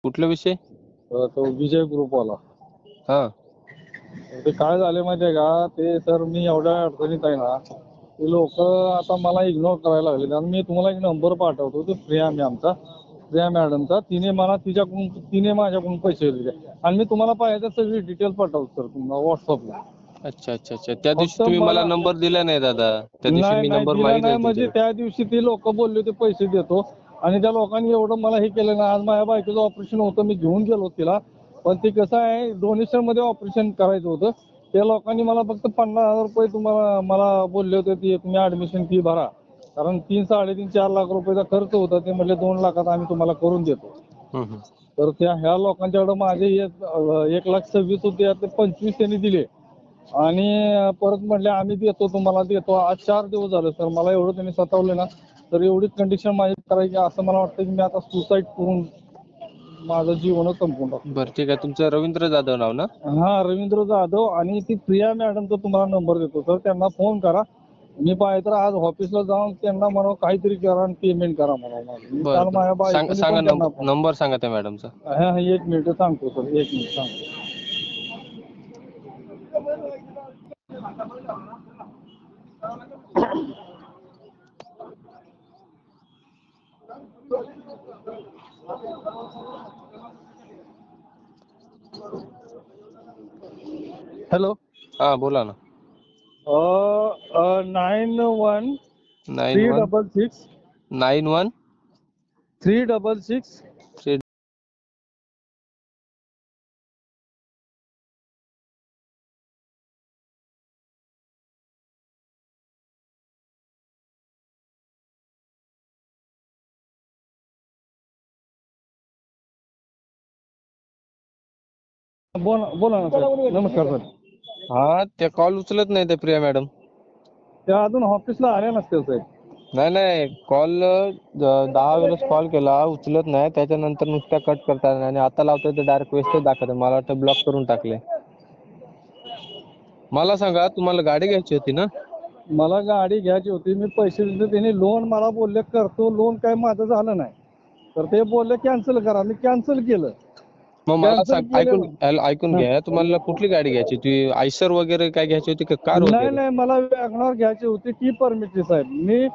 कुठला विषय? तो विजय ग्रुपवाला. हा ते काय झाले माहितीये का, ते सर मी एवढ्या अडचणीत आहे ना, ते लोक आता मला इग्नोर करायला लागले. आणि मी तुम्हाला एक नंबर पाठवतो, तो प्रिया मॅडमचा. तिने माझ्याकडून पैसे दिले आणि मी तुम्हाला पाहिजे तर सगळी डिटेल पाठवतो सर तुम्हाला व्हॉट्सअपला. अच्छा अच्छा अच्छा. त्या दिवशी फक्त तुम्ही मला मला नंबर दिला नाही दादा. त्या दिवशी मी नाही नंबर दिला मागितला नाही म्हणजे तुमच्याकडे. त्या दिवशी ते लोक बोलले होते पैसे देतो, आणि त्या लोकांनी एवढं मला हे केलं ना. आज माझ्या बायकोचं ऑपरेशन होतं, मी घेऊन गेलो तिला, पण ते कसं आहे डोनेशन मध्ये ऑपरेशन करायचं होतं. त्या लोकांनी मला फक्त 50,000 रुपये मला बोलले होते, की तुम्ही ऍडमिशन फी भरा, कारण 3-3.5-4 लाख रुपयाचा खर्च होता. ते म्हटले 2 लाखात आम्ही तुम्हाला करून देतो. तर ह्या लोकांच्याकडे माझे 1,26,000 होते, त्यातले 25 त्यांनी दिले आणि परत म्हटले आम्ही तुम्हाला देतो. आज 4 दिवस झाले सर, मला एवढं त्यांनी सतावलं ना. तर एवढीच कंडिशन माझी करायची असं मला वाटतं की मी आता सुसाईड करून माझं जीवनच संपवून टाकतो. बरं ठीक आहे. तुमचं रवींद्र जाधव नाव ना? हा, रवींद्र जाधव. आणि ती प्रिया मॅडमचा तुम्हाला नंबर देतो सर, त्यांना फोन करा. मी पाहिजे तर आज ऑफिसला जाऊन त्यांना म्हणावं काहीतरी करा आणि पेमेंट करा म्हणावं. मी काल बरं माझ्या बरं. बायकोनी सांगा पण त्यांना नंबर सांगा त्या मॅडमचा. हा 1 मिनिट सांगतो सर, 1 मिनिट सांगतो. हॅलो. हा बोला ना. 91 91 366 91 366 3. बोला ना सर. नमस्कार सर. हा त्या कॉल उचलत नाही त्या प्रिया मॅडम. त्या अजून ऑफिसला आल्या नसतील साहेब. नाही कॉल 10 वेळेस कॉल केला, उचलत नाही. त्याच्यानंतर नुसत्या कट करतात आणि आता लावतोय तर डायरेक्ट व्यस्त दाखवतं. मला वाटतं ब्लॉक करून टाकले. मला सांगा, तुम्हाला गाडी घ्यायची होती ना? मला गाडी घ्यायची होती, मी पैसे दिले. त्यांनी लोन मला बोलले करतो, लोन काय माझं झालं नाही. तर ते बोलले कॅन्सल करा, मी कॅन्सल केलं. मग मला कॅन्सल सांग, केलं. ऐकून घ्या. तुम्हाला कुठली गाडी घ्यायची होती? आयशर वगैरे काय घ्यायची होती का कार वगैरे? नाही मला वॅगनर घ्यायची होती, टी परमिटची साहेब. मी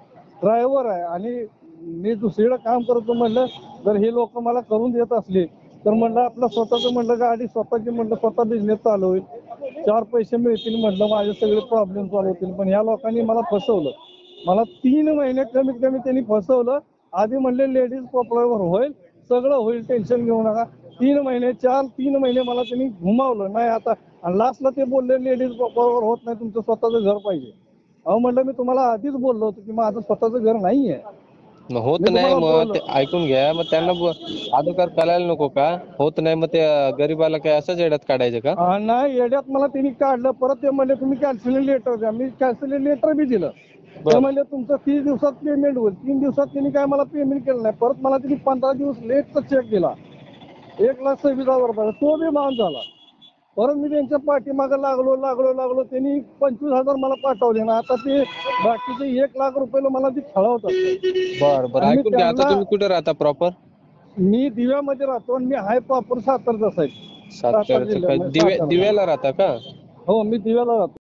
ड्रायव्हर आहे आणि मी दुसरीकडे काम करतो. म्हणलं जर हे लोक मला करून देत असले तर म्हणलं आपलं स्वतःच म्हणलं गाडी स्वतःची म्हणलं स्वतः बिझनेस चालू होईल, 4 पैसे मिळतील म्हणलं, माझे सगळे प्रॉब्लेम सॉल्व्ह होतील. पण ह्या लोकांनी मला फसवलं. मला 3 महिने कमीत कमी त्यांनी फसवलं. आधी म्हणले लेडीज पॉप्युलर होईल, सगळं होईल, टेन्शन घेऊ नका. 3 महिने मला त्यांनी घुमावलं नाही. आता आणि लास्टला ते बोलले लेडीज पॉप्युलर होत नाही, तुमचं स्वतःचं घर पाहिजे. अहो म्हणलं मी तुम्हाला आधीच बोललो होतो की माझं स्वतःचं घर नाहीये. मग होत मी नाही, तुम्हाला मग ते ऐकून घ्या. मग त्यांना अगोदर कळायला नको का? होत नाही मग ते गरीबाला काय असंच येड्यात काढायचं का? नाही, येड्यात मला त्यांनी काढलं. परत ते म्हणले तुम्ही कॅन्सलेशन लेटर द्या. मी कॅन्सलेशन लेटर बी दिलं. ते म्हणले तुमचं 30 दिवसात पेमेंट होईल. 3 दिवसात त्यांनी काय मला पेमेंट केलं नाही. परत मला त्यांनी 15 दिवस लेटचा चेक दिला, 1,26,000 रुपये. तो बी माफ झाला. परत मी त्यांच्या पाठीमागे लागलो. त्यांनी 25,000 मला पाठवले ना. आता ते बाकीचे 1 लाख रुपये मला ते खळवतात. बरं आणि मी ऐकून घ्या. आता त्यांना, तुम्ही कुठे राहता प्रॉपर? मी दिव्यामध्ये राहतो आणि मी हाय प्रॉपर सातारचा साहेब. सातारा साताऱ्याचं काय जिल्ह्यामध्ये सातारा. दिव्याला राहता का? हो, मी दिव्याला राहतो.